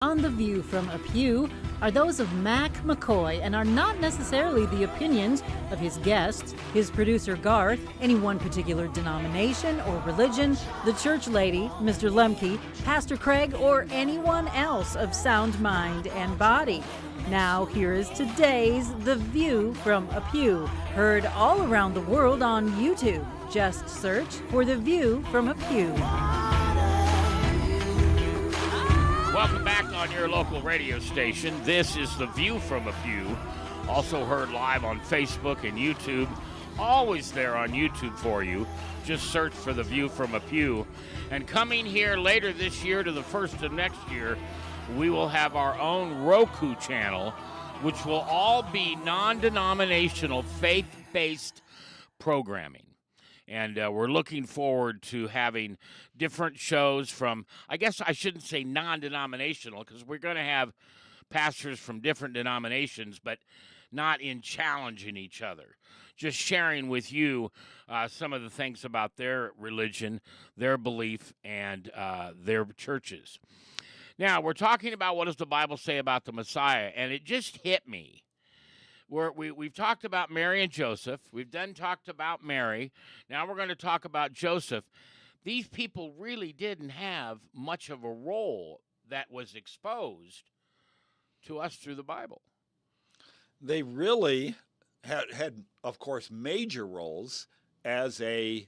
On the View From A Pew are those of Mac Mckoy and are not necessarily the opinions of his guests, his producer Garth, any one particular denomination or religion, the church lady, Mr. Lemke, Pastor Craig, or anyone else of sound mind and body. Now here is today's The View From A Pew, heard all around the world on YouTube. Just search for The View From A Pew. Welcome back on your local radio station. This is The View From A Pew, also heard live on Facebook and YouTube. Always there on YouTube for you. Just search for The View From A Pew. And coming here later this year to the first of next year, we will have our own Roku channel, which will all be non-denominational, faith-based programming. And we're looking forward to having different shows from, I guess I shouldn't say non-denominational, because we're going to have pastors from different denominations, but not in challenging each other. Just sharing with you some of the things about their religion, their belief, and their churches. Now, we're talking about what does the Bible say about the Messiah, and it just hit me. We've talked about Mary and Joseph. We've then talked about Mary. Now we're going to talk about Joseph. These people really didn't have much of a role that was exposed to us through the Bible. They really had of course, major roles as a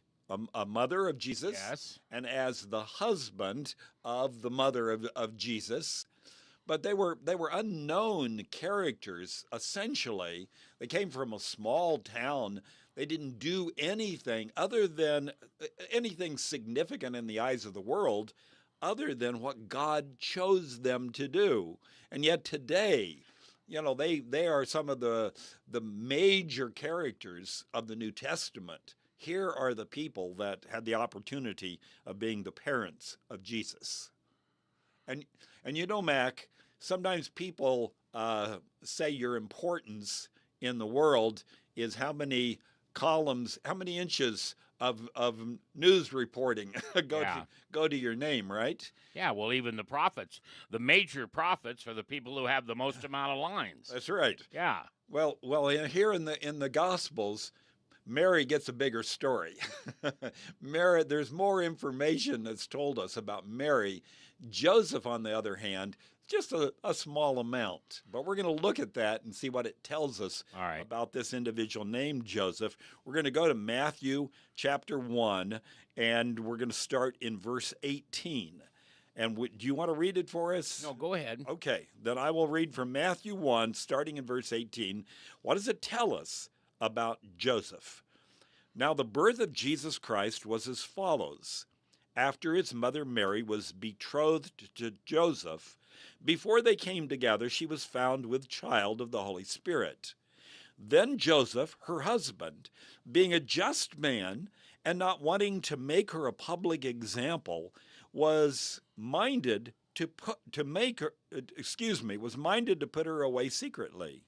mother of Jesus, yes, and as the husband of the mother of Jesus. But they were unknown characters, essentially. They came from a small town. They didn't do anything other than anything significant in the eyes of the world, other than what God chose them to do. And yet today, you know, they are some of the major characters of the New Testament. Here are the people that had the opportunity of being the parents of Jesus. And you know, Mac, sometimes people say your importance in the world is how many columns, how many inches of news reporting go to your name, right? Yeah, well, even the prophets, the major prophets are the people who have the most amount of lines. That's right. Yeah. Well, here in the Gospels, Mary gets a bigger story. Mary, there's more information that's told us about Mary. Joseph, on the other hand, just a small amount. But we're going to look at that and see what it tells us about this individual named Joseph. We're going to go to Matthew chapter 1, and we're going to start in verse 18. And do you want to read it for us? No, go ahead. Okay, then I will read from Matthew 1, starting in verse 18. What does it tell us about Joseph? Now, the birth of Jesus Christ was as follows. After his mother Mary was betrothed to Joseph, before they came together, she was found with child of the Holy Spirit. Then Joseph, her husband, being a just man and not wanting to make her a public example, was minded to put her away secretly.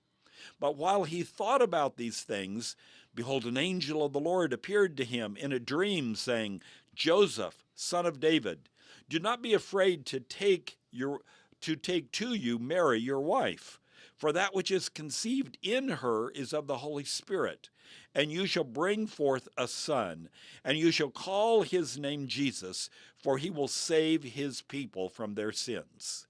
But while he thought about these things, behold, an angel of the Lord appeared to him in a dream, saying, Joseph, son of David, do not be afraid to take to you Mary, your wife, for that which is conceived in her is of the Holy Spirit. And you shall bring forth a son, and you shall call his name Jesus, for he will save his people from their sins.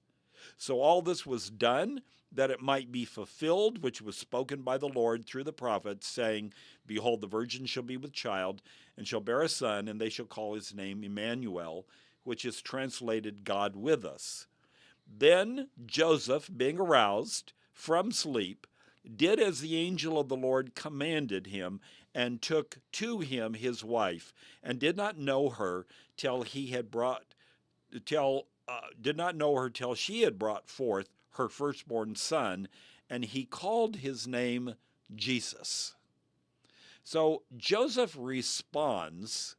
So all this was done, that it might be fulfilled, which was spoken by the Lord through the prophets, saying, Behold, the virgin shall be with child, and shall bear a son, and they shall call his name Emmanuel, which is translated God with us. Then Joseph, being aroused from sleep, did as the angel of the Lord commanded him, and took to him his wife, and did not know her till she had brought forth her firstborn son, and he called his name Jesus. So Joseph responds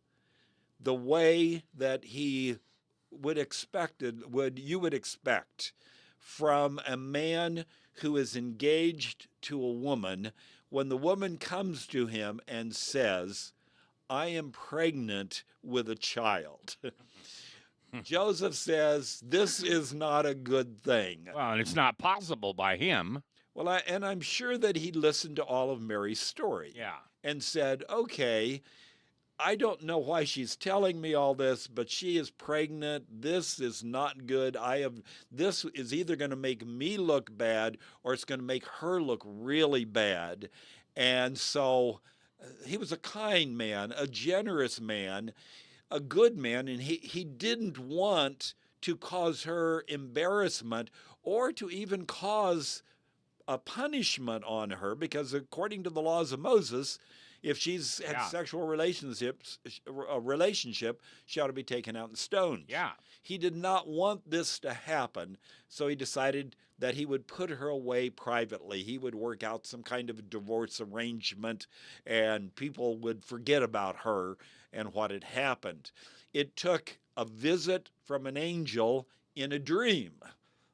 the way that you would expect from a man who is engaged to a woman when the woman comes to him and says, I am pregnant with a child. Joseph says, this is not a good thing. Well, and it's not possible by him. Well, and I'm sure that he listened to all of Mary's story. Yeah. And said, okay, I don't know why she's telling me all this, but she is pregnant. This is not good. This is either going to make me look bad or it's going to make her look really bad. And so he was a kind man, a generous man, a good man, and he didn't want to cause her embarrassment or to even cause a punishment on her, because according to the laws of Moses, if she's had sexual relationships, a relationship, she ought to be taken out and stoned. Yeah. He did not want this to happen, so he decided that he would put her away privately. He would work out some kind of divorce arrangement, and people would forget about her and what had happened. It took a visit from an angel in a dream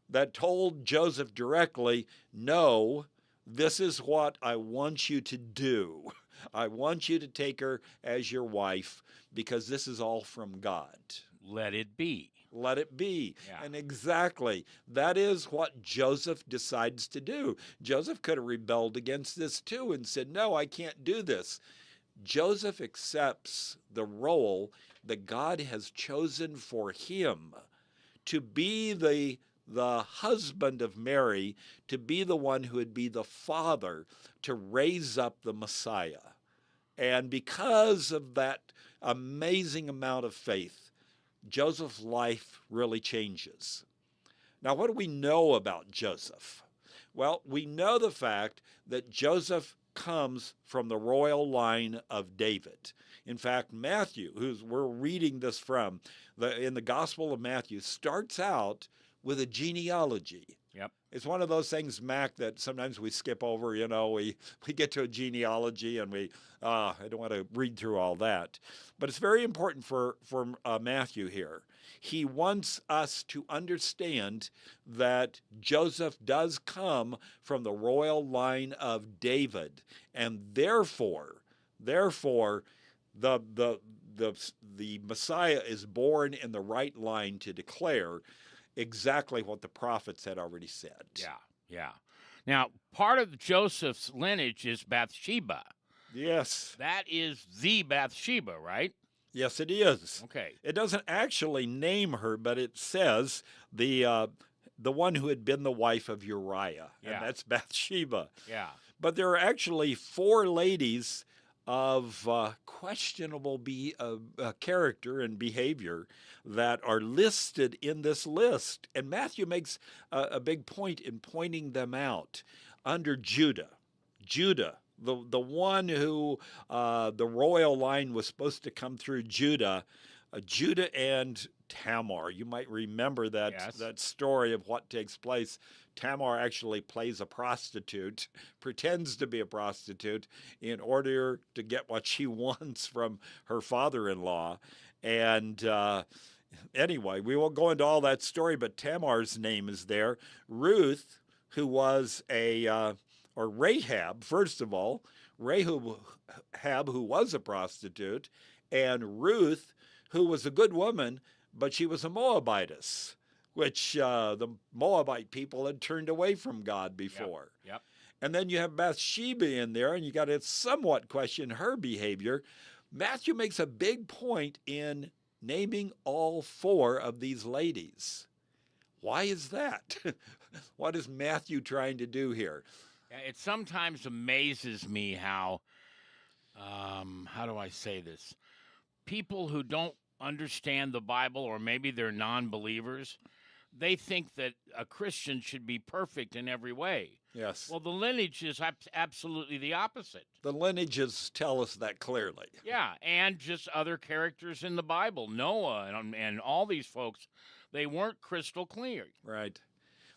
that told Joseph directly, no, this is what I want you to do. I want you to take her as your wife because this is all from God. Let it be. Let it be. Yeah. And exactly, that is what Joseph decides to do. Joseph could have rebelled against this too and said, no, I can't do this. Joseph accepts the role that God has chosen for him to be the husband of Mary, to be the one who would be the father to raise up the Messiah. And because of that amazing amount of faith, Joseph's life really changes. Now, what do we know about Joseph? Well, we know the fact that Joseph comes from the royal line of David. In fact, Matthew, we're reading this from, in the Gospel of Matthew, starts out with a genealogy. Yep. It's one of those things, Mac, that sometimes we skip over. We get to a genealogy and I don't want to read through all that. But it's very important for Matthew here. He wants us to understand that Joseph does come from the royal line of David, and therefore, the Messiah is born in the right line to declare exactly what the prophets had already said. Yeah. Now, part of Joseph's lineage is Bathsheba. Yes. That is the Bathsheba, right? Yes, it is. Okay. It doesn't actually name her, but it says the one who had been the wife of Uriah, and that's Bathsheba. Yeah. But there are actually 4 ladies of questionable character and behavior that are listed in this list. And Matthew makes a big point in pointing them out. Under Judah, the one who the royal line was supposed to come through Judah and Tamar. You might remember that story of what takes place. Tamar actually plays a prostitute, pretends to be a prostitute in order to get what she wants from her father-in-law. And anyway, we won't go into all that story, but Tamar's name is there. Ruth, who was or Rahab, first of all, Rahab, who was a prostitute, and Ruth, who was a good woman, but she was a Moabitess, which the Moabite people had turned away from God before. Yep. And then you have Bathsheba in there, and you got to somewhat question her behavior. Matthew makes a big point in naming all 4 of these ladies. Why is that? What is Matthew trying to do here? It sometimes amazes me how do I say this? People who don't understand the Bible, or maybe they're non-believers, they think that a Christian should be perfect in every way. Yes. Well, the lineage is absolutely the opposite. The lineages tell us that clearly. Yeah, and just other characters in the Bible, Noah and all these folks, they weren't crystal clear. Right.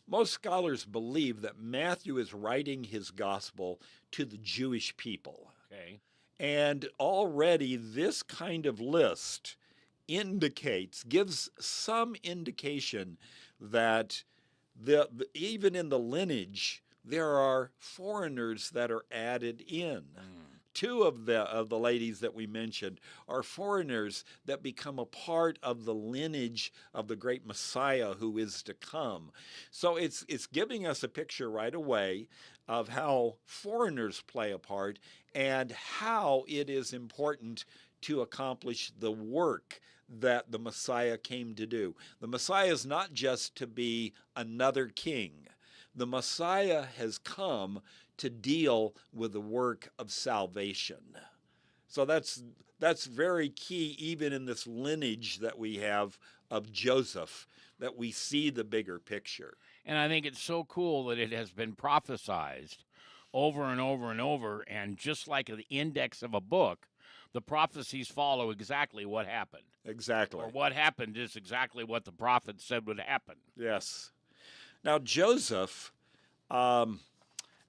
Most scholars believe that Matthew is writing his gospel to the Jewish people. Okay. And already this kind of list gives some indication that even in the lineage, there are foreigners that are added in Two of the ladies that we mentioned are foreigners that become a part of the lineage of the great Messiah who is to come. So it's giving us a picture right away of how foreigners play a part and how it is important to accomplish the work that the Messiah came to do. The Messiah is not just to be another king. The Messiah has come to deal with the work of salvation. So that's very key, even in this lineage that we have of Joseph, that we see the bigger picture. And I think it's so cool that it has been prophesized over and over and over, and just like the index of a book, the prophecies follow exactly what happened. Exactly. Or what happened is exactly what the prophet said would happen. Yes. Now, Joseph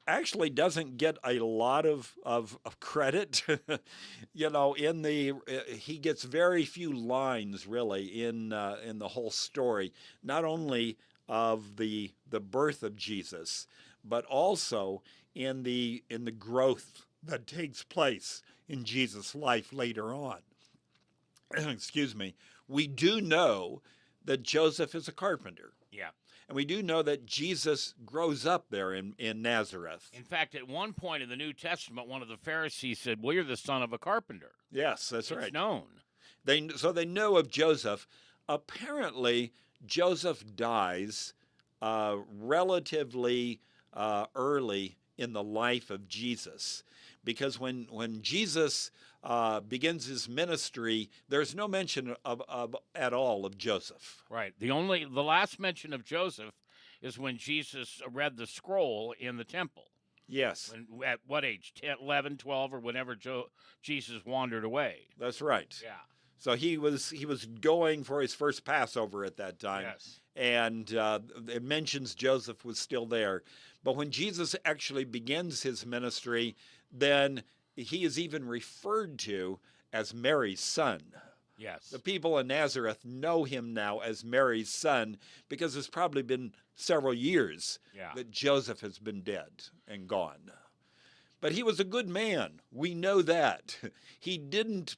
actually doesn't get a lot of credit. You know, he gets very few lines really in the whole story, not only of the birth of Jesus, but also in the growth that takes place in Jesus' life later on. Excuse me. We do know that Joseph is a carpenter. Yeah. And we do know that Jesus grows up there in Nazareth. In fact, at one point in the New Testament, one of the Pharisees said, well, you're the son of a carpenter. Yes, that's right. It's known. So they know of Joseph. Apparently, Joseph dies relatively early in the life of Jesus, because when Jesus begins his ministry, there's no mention of at all of Joseph. Right. The last mention of Joseph is when Jesus read the scroll in the temple. Yes. At what age? 10, 11, 12, or whenever Jesus wandered away. That's right. Yeah. So he was going for his first Passover at that time. Yes. And it mentions Joseph was still there. But when Jesus actually begins his ministry, then he is even referred to as Mary's son. Yes. The people in Nazareth know him now as Mary's son because it's probably been several years that Joseph has been dead and gone. But he was a good man. We know that. He didn't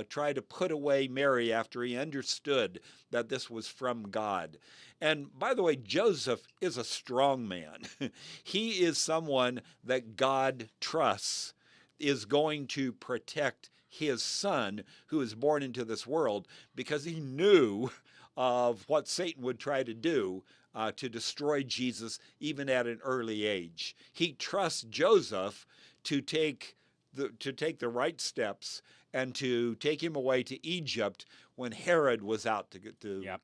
try to put away Mary after he understood that this was from God. And by the way, Joseph is a strong man. He is someone that God trusts is going to protect his son who is born into this world, because he knew of what Satan would try to do to destroy Jesus even at an early age. He trusts Joseph to take the right steps and to take him away to Egypt when Herod was out to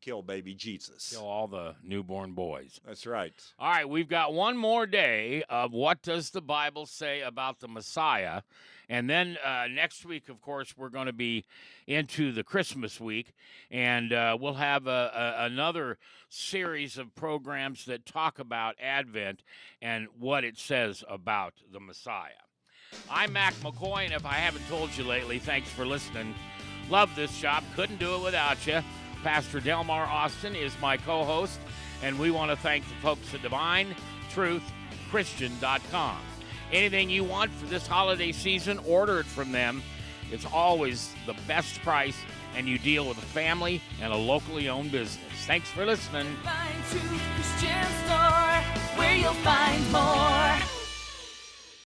kill baby Jesus. Kill all the newborn boys. That's right. All right, we've got one more day of what does the Bible say about the Messiah. And then next week, of course, we're going to be into the Christmas week, and we'll have another series of programs that talk about Advent and what it says about the Messiah. I'm Mac Mckoy, and if I haven't told you lately, thanks for listening. Love this shop. Couldn't do it without you. Pastor Delmar Austin is my co-host, and we want to thank the folks at DivineTruthChristian.com. Anything you want for this holiday season, order it from them. It's always the best price, and you deal with a family and a locally owned business. Thanks for listening. Divine Truth Christian Store, where you'll find more.